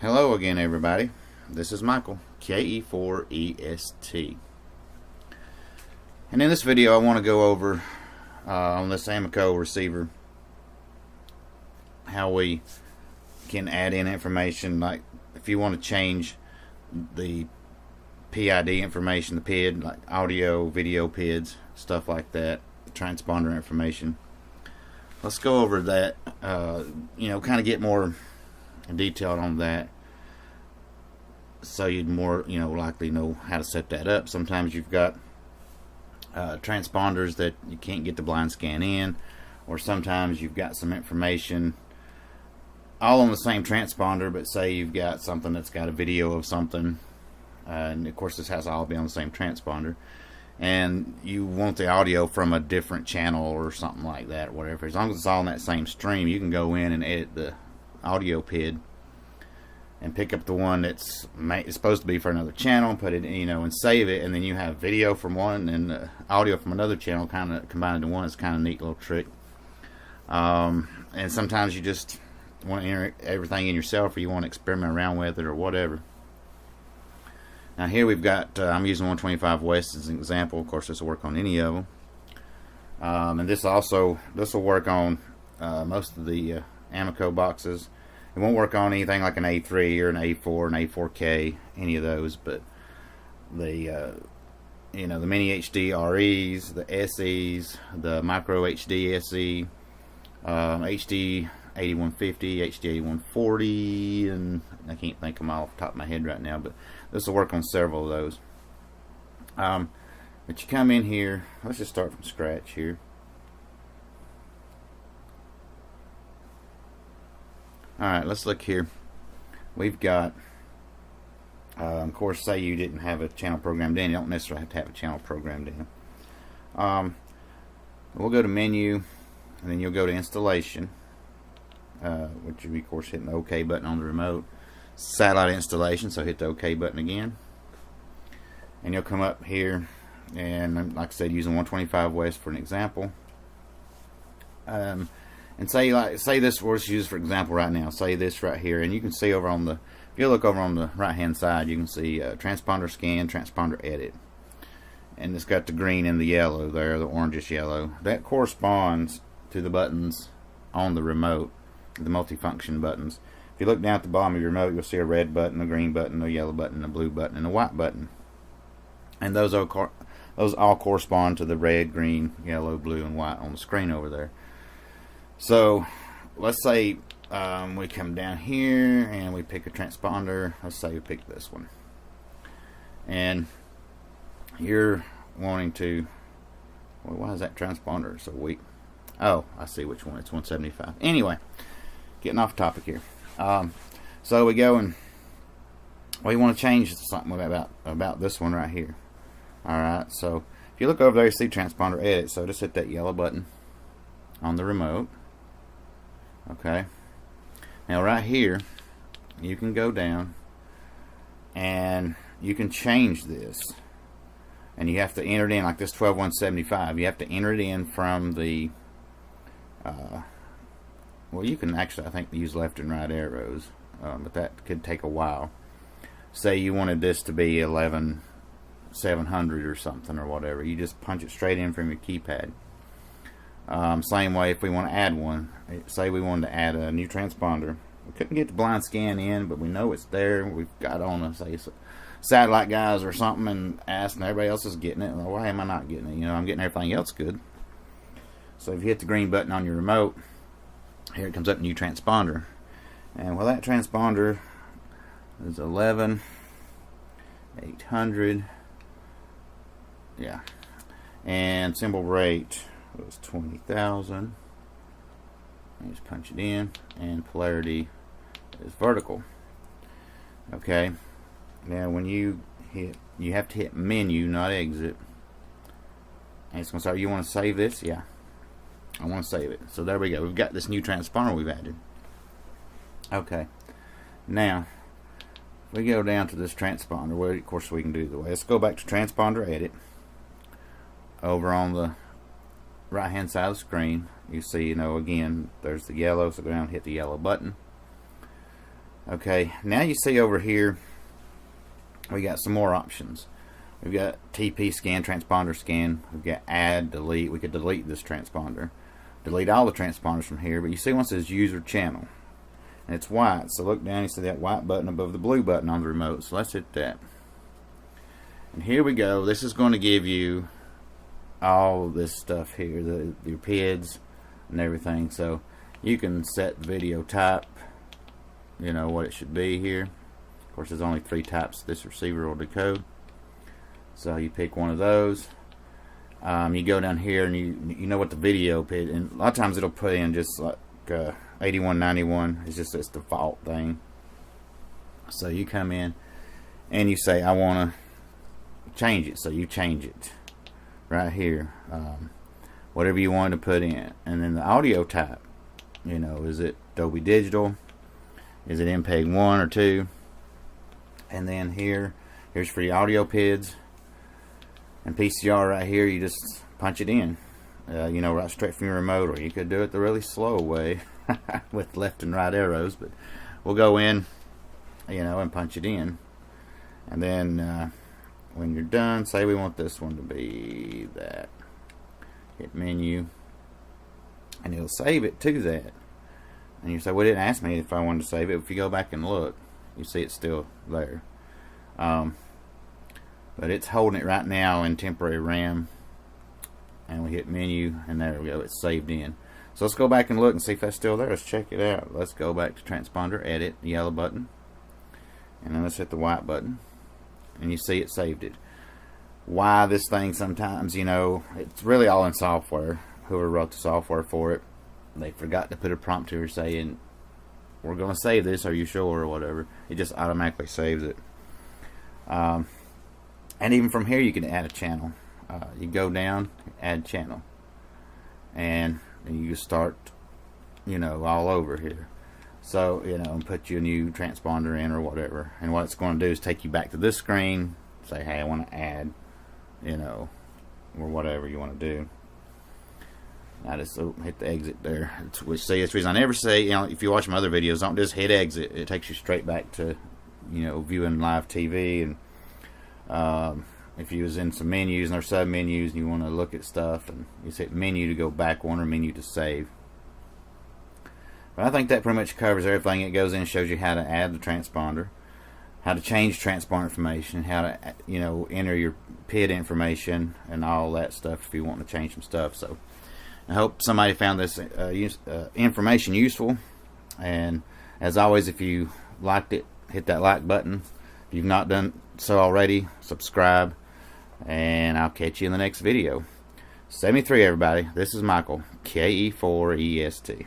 Hello again, everybody. This is Michael, KE4EST. And in this video, I want to go over on this Amiko receiver how we can add in information, like if you want to change the PID information, the PID, like audio, video PIDs, stuff like that, the transponder information. Let's go over that, kind of get more detailed on that, so you'd more likely know how to set that up. Sometimes you've got transponders that you can't get the blind scan in, or sometimes you've got some information all on the same transponder, but say you've got something that's got a video of something, and of course this has to all be on the same transponder, and you want the audio from a different channel or something like that, or whatever. As long as it's all in that same stream, you can go in and edit the audio PID and pick up the one that's supposed to be for another channel, put it and save it, and then you have video from one and audio from another channel kind of combined into one. It's kind of a neat little trick. And sometimes you just want to enter everything in yourself, or you want to experiment around with it or whatever. Now here we've got I'm using 125 West as an example. Of course this will work on any of them, and this will work on most of the Amiko boxes. It won't work on anything like an A3 or an A4, an A4K, any of those, but the the mini HD REs, the SEs, the micro HD SE, HD 8150, HD 8140, and I can't think of them all off the top of my head right now, but this will work on several of those. But you come in here, let's just start from scratch here. Alright, let's look here. We've got, of course, say you didn't have a channel programmed in. You don't necessarily have to have a channel programmed in. We'll go to menu, and then you'll go to installation, which will be, of course, hitting the OK button on the remote. Satellite installation, so hit the OK button again. And you'll come up here, and like I said, using 125 West for an example. And say this was used for example right now. Say this right here, and you can see over on the, if you look over on the right hand side, you can see transponder scan, transponder edit, and it's got the green and the yellow there, the orangish yellow. That corresponds to the buttons on the remote, the multifunction buttons. If you look down at the bottom of your remote, you'll see a red button, a green button, a yellow button, a blue button, and a white button, and those all correspond to the red, green, yellow, blue, and white on the screen over there. So let's say we come down here and we pick a transponder. Let's say we pick this one, and you're wanting to, well, why is that transponder so weak? Oh, I see which one. It's 175. Anyway, getting off topic here. So we go and we want to change something about this one right here. Alright, so if you look over there, you see transponder edit. So just hit that yellow button on the remote. Okay, now right here you can go down and you can change this, and you have to enter it in like this 12175. You have to enter it in from the well, you can actually, I think, use left and right arrows, but that could take a while. Say you wanted this to be 11700 or something or whatever, you just punch it straight in from your keypad. Same way if we want to add one. Say we wanted to add a new transponder. We couldn't get the blind scan in, but we know it's there. We've got on a, say, satellite guys or something, and asked, and everybody else is getting it. Well, why am I not getting it? I'm getting everything else good. So if you hit the green button on your remote, here it comes up, new transponder. And well, that transponder is 11800. Yeah. And symbol rate was 20,000. Just punch it in, and polarity is vertical. Okay, now when you have to hit menu, not exit, and it's going to start. You want to save this? Yeah, I want to save it. So there we go. We've got this new transponder we've added. Okay, now we go down to this transponder. Well, of course we can do it the way. Let's go back to transponder edit. Over on the right hand side of the screen, you see, again, there's the yellow, so go down and hit the yellow button. Okay, now you see over here we got some more options. We've got TP scan, transponder scan. We've got add, delete. We could delete this transponder, delete all the transponders from here. But you see one says user channel, and it's white. So look down, you see that white button above the blue button on the remote. So let's hit that. And here we go. This is going to give you all this stuff here, your PIDs and everything. So you can set the video type, you know what it should be here. Of course, there's only 3 types this receiver will decode. So you pick one of those. You go down here and you know what the video PID, and a lot of times it'll put in just like 8191. It's just this default thing. So you come in and you say I want to change it. So you change it right here, whatever you want to put in. And then the audio type, you know, is it Dolby Digital, is it MPEG 1 or 2? And then here's for your audio PIDs and PCR right here. You just punch it in, you know, right straight from your remote, or you could do it the really slow way with left and right arrows. But we'll go in, you know, and punch it in. And then when you're done, say we want this one to be that. Hit menu, and it'll save it to that. And you say, well, it didn't ask me if I wanted to save it. If you go back and look, you see it's still there. But it's holding it right now in temporary RAM. And we hit menu, and there we go, it's saved in. So let's go back and look and see if that's still there. Let's check it out. Let's go back to transponder, edit, the yellow button, and then let's hit the white button, and you see it saved it. Why this thing sometimes, you know, it's really all in software. Whoever wrote the software for it, they forgot to put a prompt here saying, we're going to save this, are you sure, or whatever. It just automatically saves it. And even from here you can add a channel. You go down, add channel, and you start, you know, all over here. So, you know, and put you a new transponder in or whatever. And what it's going to do is take you back to this screen, say, hey, I want to add, you know, or whatever you want to do. I just hit the exit there. It's the reason I never say, you know, if you watch my other videos, don't just hit exit. It takes you straight back to, you know, viewing live TV. And if you was in some menus and there's sub menus and you want to look at stuff, and you just hit menu to go back one or menu to save. But I think that pretty much covers everything. It goes in and shows you how to add the transponder, how to change transponder information, how to, you know, enter your PID information and all that stuff if you want to change some stuff. So I hope somebody found this information useful. And as always, if you liked it, hit that like button. If you've not done so already, subscribe. And I'll catch you in the next video. 73, everybody. This is Michael, KE4EST.